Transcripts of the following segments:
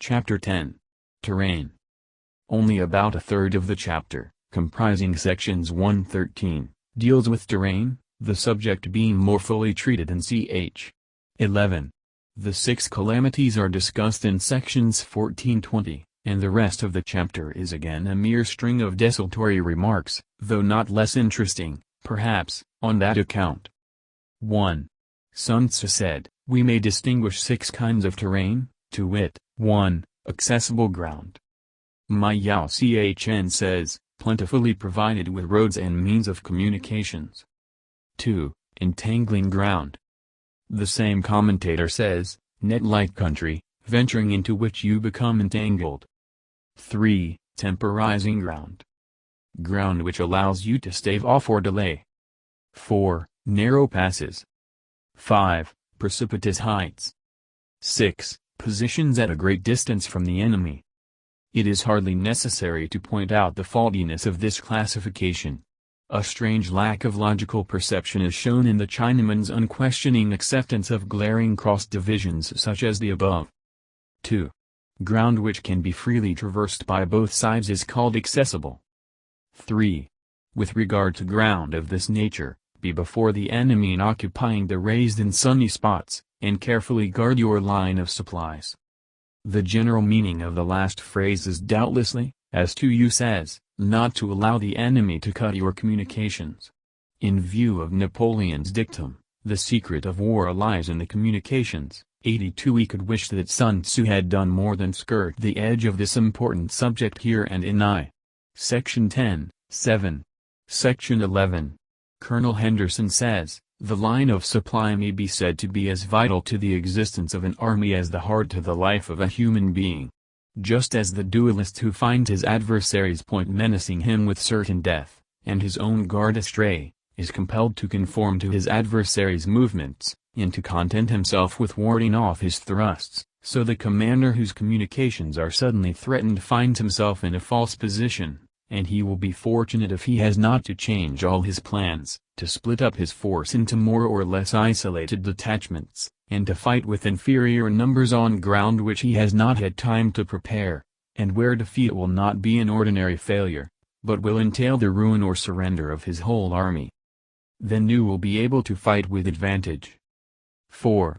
Chapter 10. Terrain. Only about a third of the chapter, comprising sections 1-13, deals with terrain, the subject being more fully treated in ch. 11. The 6 calamities are discussed in sections 14-20, and the rest of the chapter is again a mere string of desultory remarks, though not less interesting, perhaps, on that account. 1. Sun Tzu said, "We may distinguish 6 kinds of terrain, to wit, 1. Accessible ground. Ma Yao Chn says, plentifully provided with roads and means of communications. 2. Entangling ground. The same commentator says, net-like country, venturing into which you become entangled. 3. Temporizing ground. Ground which allows you to stave off or delay. 4. Narrow passes. 5. Precipitous heights. 6. Positions at a great distance from the enemy." It is hardly necessary to point out the faultiness of this classification. A strange lack of logical perception is shown in the Chinaman's unquestioning acceptance of glaring cross-divisions such as the above. 2. Ground which can be freely traversed by both sides is called accessible. 3. With regard to ground of this nature, be before the enemy in occupying the raised and sunny spots, and carefully guard your line of supplies. The general meaning of the last phrase is doubtlessly, as Sun Tzu says, not to allow the enemy to cut your communications. In view of Napoleon's dictum, the secret of war lies in the communications. 82. We could wish that Sun Tzu had done more than skirt the edge of this important subject here and in Section 10, 7. Section 11. Colonel Henderson says, "The line of supply may be said to be as vital to the existence of an army as the heart to the life of a human being. Just as the duelist who finds his adversary's point menacing him with certain death, and his own guard astray, is compelled to conform to his adversary's movements, and to content himself with warding off his thrusts, so the commander whose communications are suddenly threatened finds himself in a false position, and he will be fortunate if he has not to change all his plans, to split up his force into more or less isolated detachments, and to fight with inferior numbers on ground which he has not had time to prepare, and where defeat will not be an ordinary failure, but will entail the ruin or surrender of his whole army. Then you will be able to fight with advantage." 4.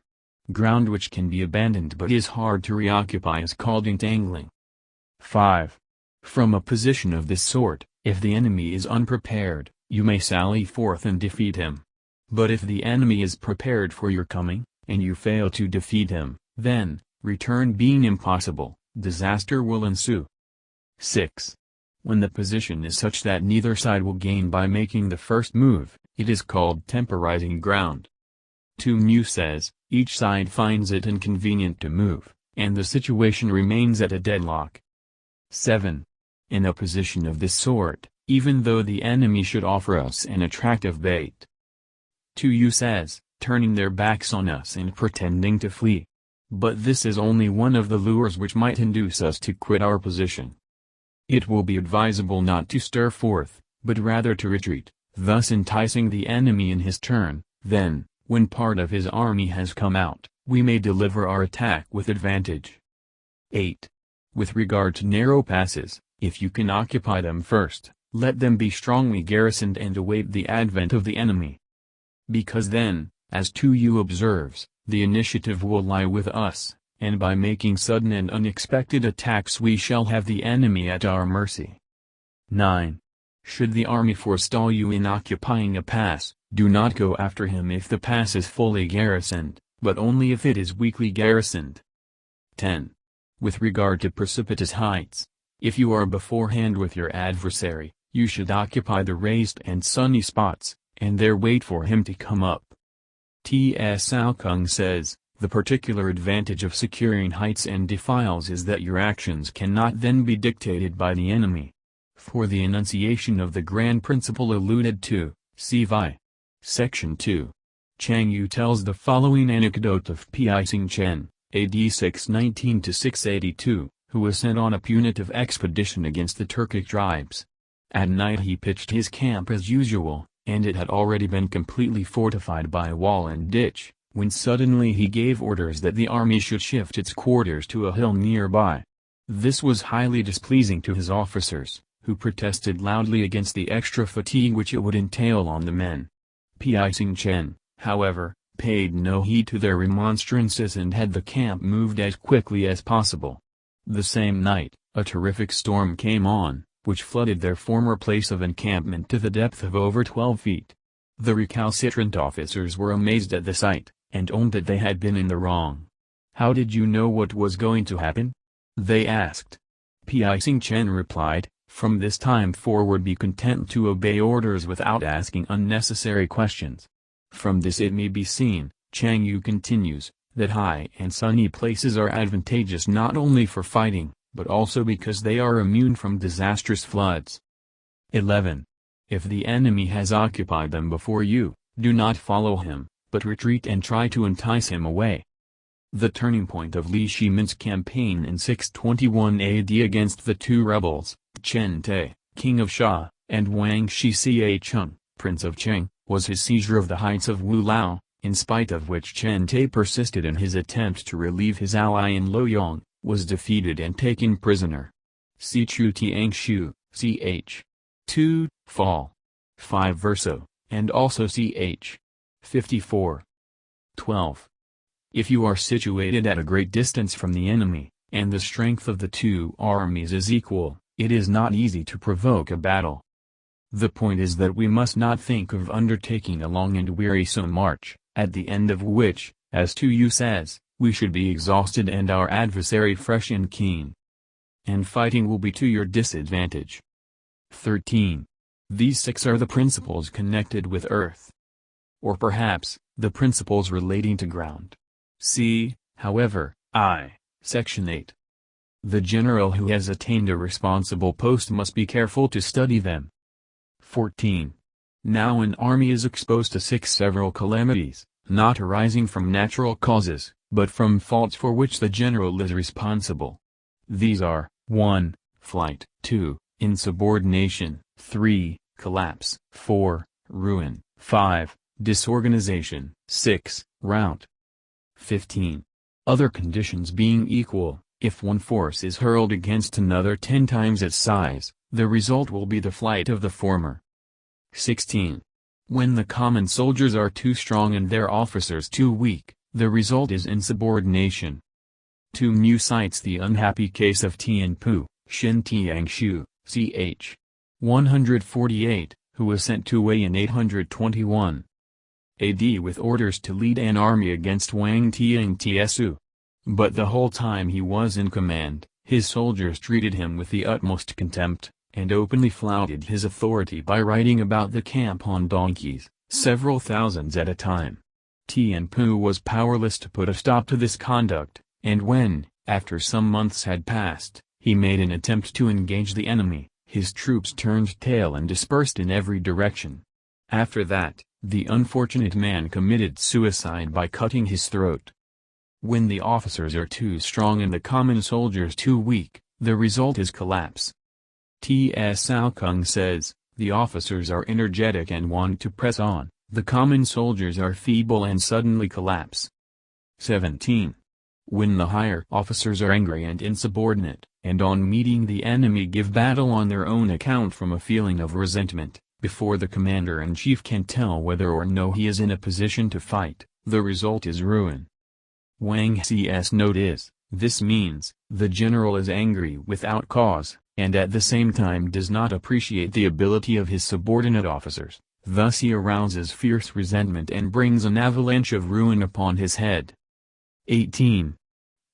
Ground which can be abandoned but is hard to reoccupy is called entangling. 5. From a position of this sort, if the enemy is unprepared, you may sally forth and defeat him. But if the enemy is prepared for your coming, and you fail to defeat him, then, return being impossible, disaster will ensue. 6. When the position is such that neither side will gain by making the first move, it is called temporizing ground. Sun Tzu says, each side finds it inconvenient to move, and the situation remains at a deadlock. 7. In a position of this sort, even though the enemy should offer us an attractive bait, Sun Tzu says, turning their backs on us and pretending to flee. But this is only one of the lures which might induce us to quit our position. It will be advisable not to stir forth, but rather to retreat, thus enticing the enemy in his turn. Then, when part of his army has come out, we may deliver our attack with advantage. 8. With regard to narrow passes, if you can occupy them first, let them be strongly garrisoned and await the advent of the enemy. Because then, as Sun Tzu observes, the initiative will lie with us, and by making sudden and unexpected attacks we shall have the enemy at our mercy. 9. Should the army forestall you in occupying a pass, do not go after him if the pass is fully garrisoned, but only if it is weakly garrisoned. 10. With regard to precipitous heights, if you are beforehand with your adversary, you should occupy the raised and sunny spots, and there wait for him to come up. T.S. Alkung says, the particular advantage of securing heights and defiles is that your actions cannot then be dictated by the enemy. For the enunciation of the grand principle alluded to, see Section 2. Chang Yu tells the following anecdote of Pi Xing-chen, AD 619–682, who was sent on a punitive expedition against the Turkic tribes. At night he pitched his camp as usual, and it had already been completely fortified by wall and ditch, when suddenly he gave orders that the army should shift its quarters to a hill nearby. This was highly displeasing to his officers, who protested loudly against the extra fatigue which it would entail on the men. Chen, however, paid no heed to their remonstrances and had the camp moved as quickly as possible. The same night, a terrific storm came on, which flooded their former place of encampment to the depth of over 12 feet. The recalcitrant officers were amazed at the sight, and owned that they had been in the wrong. "How did you know what was going to happen?" they asked. Chen replied, "From this time forward be content to obey orders without asking unnecessary questions." From this it may be seen, Chang Yu continues, that high and sunny places are advantageous not only for fighting, but also because they are immune from disastrous floods. 11. If the enemy has occupied them before you, do not follow him, but retreat and try to entice him away. The turning point of Li Shimin's campaign in 621 AD against the two rebels, Chen Te, king of Xia, and Wang Shixiacheng, prince of Qing, was his seizure of the heights of Wulao, in spite of which Chen Te persisted in his attempt to relieve his ally in Luoyang, was defeated and taken prisoner. Si Chu Tiang Shu, ch. 2, Fall. 5 Verso, and also ch. 54. 12. If you are situated at a great distance from the enemy, and the strength of the two armies is equal, it is not easy to provoke a battle. The point is that we must not think of undertaking a long and wearisome march, at the end of which, as Tu Yu says, we should be exhausted and our adversary fresh and keen. And fighting will be to your disadvantage. 13. These 6 are the principles connected with earth. Or perhaps, the principles relating to ground. See, however, Section 8. The general who has attained a responsible post must be careful to study them. 14. Now an army is exposed to 6 several calamities, not arising from natural causes, but from faults for which the general is responsible. These are, 1. Flight, 2. Insubordination, 3. Collapse, 4. Ruin, 5. Disorganization, 6. Rout. 15. Other conditions being equal, if one force is hurled against another 10 times its size, the result will be the flight of the former. 16. When the common soldiers are too strong and their officers too weak, the result is insubordination. Tu Mu cites the unhappy case of Tianpu, Shin Tiangshu, ch. 148, who was sent to Wei in 821 AD with orders to lead an army against Wang Tiang Tiesu. But the whole time he was in command, his soldiers treated him with the utmost contempt, and openly flouted his authority by riding about the camp on donkeys, several thousands at a time. Tianpu was powerless to put a stop to this conduct, and when, after some months had passed, he made an attempt to engage the enemy, his troops turned tail and dispersed in every direction. After that, the unfortunate man committed suicide by cutting his throat. When the officers are too strong and the common soldiers too weak, the result is collapse. T.S. Alkung says, the officers are energetic and want to press on, the common soldiers are feeble and suddenly collapse. 17. When the higher officers are angry and insubordinate, and on meeting the enemy give battle on their own account from a feeling of resentment, before the commander-in-chief can tell whether or no he is in a position to fight, the result is ruin. Wang C's note is, this means, the general is angry without cause, and at the same time does not appreciate the ability of his subordinate officers, thus he arouses fierce resentment and brings an avalanche of ruin upon his head. 18.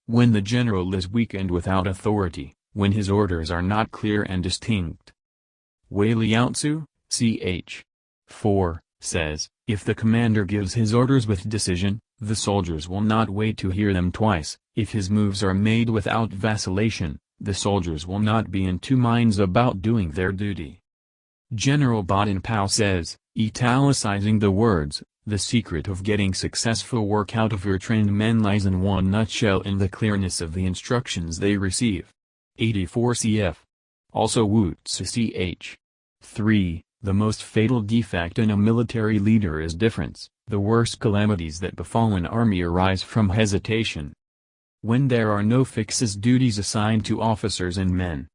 When the general is weak and without authority, when his orders are not clear and distinct. Wei Liaotzu, ch. 4, says, if the commander gives his orders with decision, the soldiers will not wait to hear them twice. If his moves are made without vacillation, the soldiers will not be in two minds about doing their duty. General Baden Powell says, italicizing the words, the secret of getting successful work out of your trained men lies in one nutshell in the clearness of the instructions they receive. 84 cf. Also Wu Tzu ch. 3, the most fatal defect in a military leader is difference, The worst calamities that befall an army arise from hesitation. When there are no fixed duties assigned to officers and men.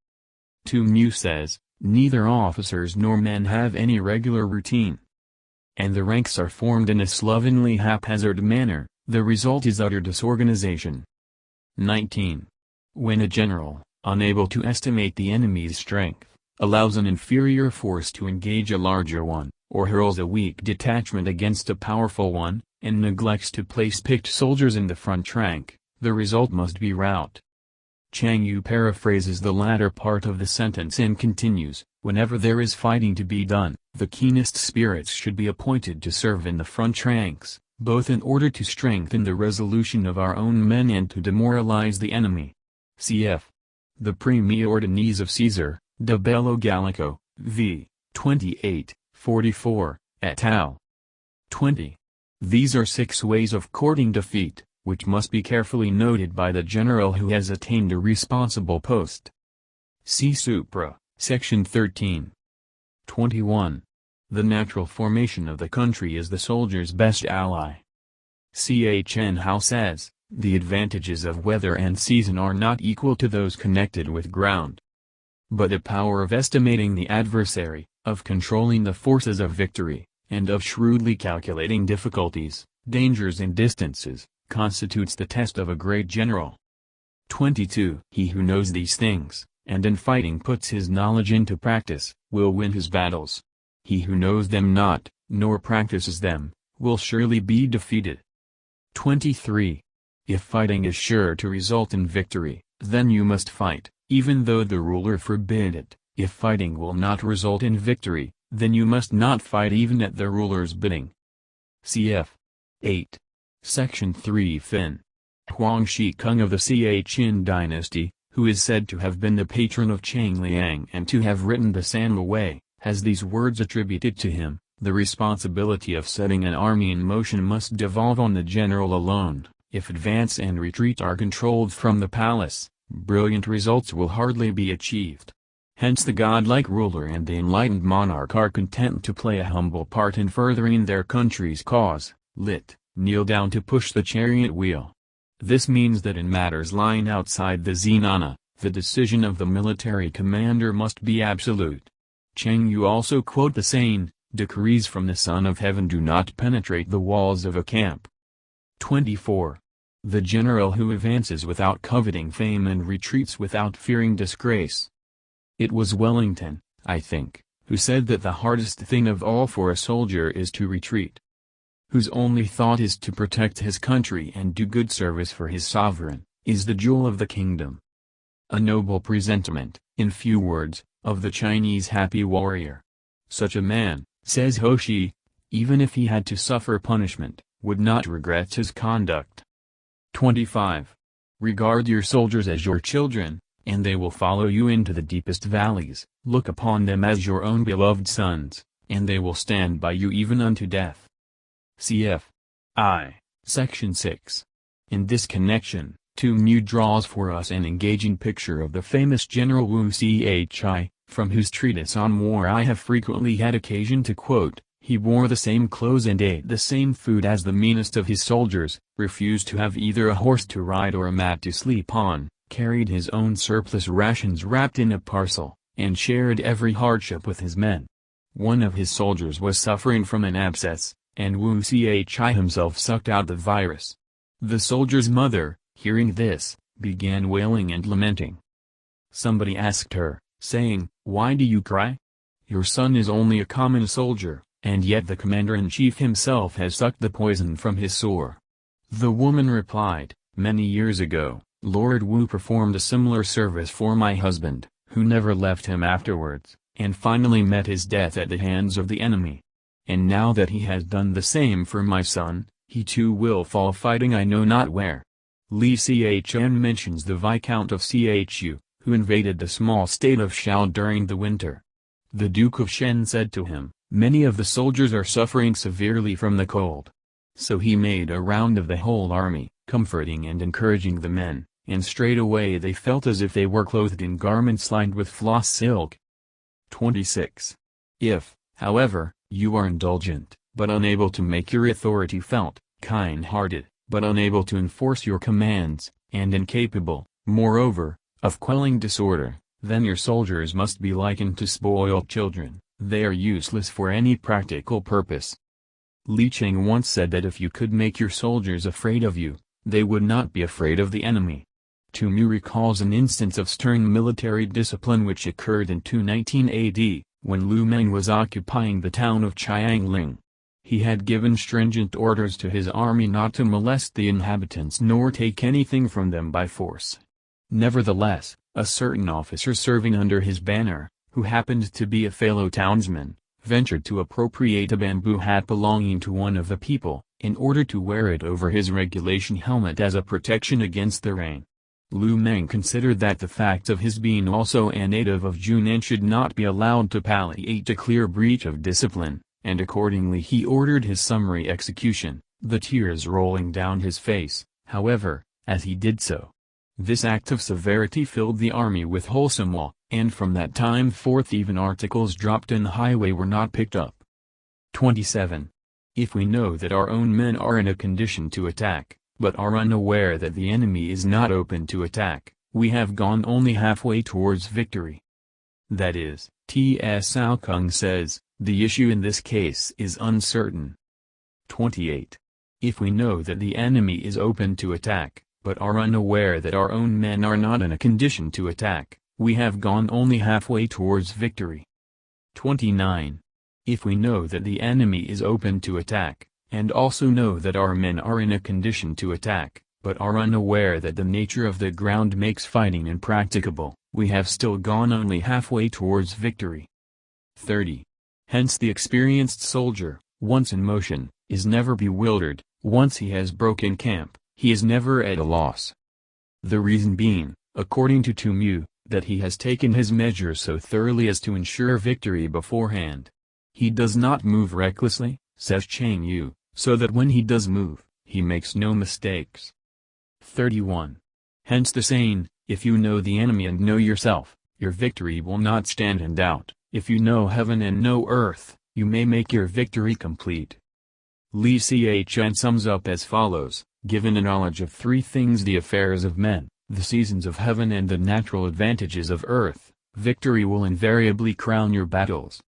Sun Tzu says, neither officers nor men have any regular routine. And the ranks are formed in a slovenly haphazard manner, the result is utter disorganization. 19. When a general, unable to estimate the enemy's strength, allows an inferior force to engage a larger one, or hurls a weak detachment against a powerful one, and neglects to place picked soldiers in the front rank, the result must be rout. Chang Yu paraphrases the latter part of the sentence and continues, whenever there is fighting to be done, the keenest spirits should be appointed to serve in the front ranks, both in order to strengthen the resolution of our own men and to demoralize the enemy. Cf. The Primi Ordines of Caesar, de Bello Gallico, v. 28, 44, et al. 20. These are 6 ways of courting defeat, which must be carefully noted by the general who has attained a responsible post. See Supra, section 13. 21. The natural formation of the country is the soldier's best ally. Chen Hao says, the advantages of weather and season are not equal to those connected with ground. But the power of estimating the adversary, of controlling the forces of victory, and of shrewdly calculating difficulties, dangers and distances, constitutes the test of a great general. 22. He who knows these things, and in fighting puts his knowledge into practice, will win his battles. He who knows them not, nor practices them, will surely be defeated. 23. If fighting is sure to result in victory, then you must fight, even though the ruler forbid it. If fighting will not result in victory, then you must not fight even at the ruler's bidding. Cf. 8. Section 3 Fin. Huang Shikeng of the Qin dynasty, who is said to have been the patron of Chang Liang and to have written the San Wei, has these words attributed to him: the responsibility of setting an army in motion must devolve on the general alone. If advance and retreat are controlled from the palace, brilliant results will hardly be achieved. Hence the godlike ruler and the enlightened monarch are content to play a humble part in furthering their country's cause, kneel down to push the chariot wheel. This means that in matters lying outside the zenana, the decision of the military commander must be absolute. Cheng Yu also quote the saying, decrees from the Son of Heaven do not penetrate the walls of a camp. 24. The general who advances without coveting fame and retreats without fearing disgrace. It was Wellington, I think, who said that the hardest thing of all for a soldier is to retreat. Whose only thought is to protect his country and do good service for his sovereign, is the jewel of the kingdom. A noble presentiment, in few words, of the Chinese happy warrior. Such a man, says Hoshi, even if he had to suffer punishment, would not regret his conduct. 25. Regard your soldiers as your children, and they will follow you into the deepest valleys. Look upon them as your own beloved sons, and they will stand by you even unto death. Cf. I. Section 6. In this connection, Sun Tzu draws for us an engaging picture of the famous General Wu Chi, from whose treatise on war I have frequently had occasion to quote. He wore the same clothes and ate the same food as the meanest of his soldiers, refused to have either a horse to ride or a mat to sleep on, carried his own surplus rations wrapped in a parcel, and shared every hardship with his men. One of his soldiers was suffering from an abscess, and Wu Chi himself sucked out the virus. The soldier's mother, hearing this, began wailing and lamenting. Somebody asked her, saying, "Why do you cry? Your son is only a common soldier, and yet the commander-in-chief himself has sucked the poison from his sore." The woman replied, "Many years ago, Lord Wu performed a similar service for my husband, who never left him afterwards, and finally met his death at the hands of the enemy. And now that he has done the same for my son, he too will fall fighting I know not where." Li Chen mentions the Viscount of Chu, who invaded the small state of Shao during the winter. The Duke of Shen said to him, "Many of the soldiers are suffering severely from the cold." So he made a round of the whole army, comforting and encouraging the men, and straightway they felt as if they were clothed in garments lined with floss silk. 26. If, however, you are indulgent, but unable to make your authority felt, kind-hearted, but unable to enforce your commands, and incapable, moreover, of quelling disorder, then your soldiers must be likened to spoiled children. They are useless for any practical purpose. Li Cheng once said that if you could make your soldiers afraid of you, they would not be afraid of the enemy. Tu Mu recalls an instance of stern military discipline which occurred in 219 AD, when Lu Meng was occupying the town of Qiangling. He had given stringent orders to his army not to molest the inhabitants nor take anything from them by force. Nevertheless, a certain officer serving under his banner, who happened to be a fellow townsman, ventured to appropriate a bamboo hat belonging to one of the people, in order to wear it over his regulation helmet as a protection against the rain. Lu Meng considered that the fact of his being also a native of Junan should not be allowed to palliate a clear breach of discipline, and accordingly he ordered his summary execution, the tears rolling down his face, however, as he did so. This act of severity filled the army with wholesome awe, and from that time forth even articles dropped in the highway were not picked up. 27. If we know that our own men are in a condition to attack, but are unaware that the enemy is not open to attack, we have gone only halfway towards victory. That is, T.S. Sao Kung says, the issue in this case is uncertain. 28. If we know that the enemy is open to attack, but are unaware that our own men are not in a condition to attack, we have gone only halfway towards victory. 29. If we know that the enemy is open to attack, and also know that our men are in a condition to attack, but are unaware that the nature of the ground makes fighting impracticable, we have still gone only halfway towards victory. 30. Hence the experienced soldier, once in motion, is never bewildered. Once he has broken camp, he is never at a loss. The reason being, according to Tu Mu, that he has taken his measures so thoroughly as to ensure victory beforehand. He does not move recklessly, says Cheng Yu, so that when he does move, he makes no mistakes. 31. Hence the saying, if you know the enemy and know yourself, your victory will not stand in doubt. If you know heaven and know earth, you may make your victory complete. Li Cheng sums up as follows, given a knowledge of three things: the affairs of men, the seasons of heaven and the natural advantages of earth, victory will invariably crown your battles.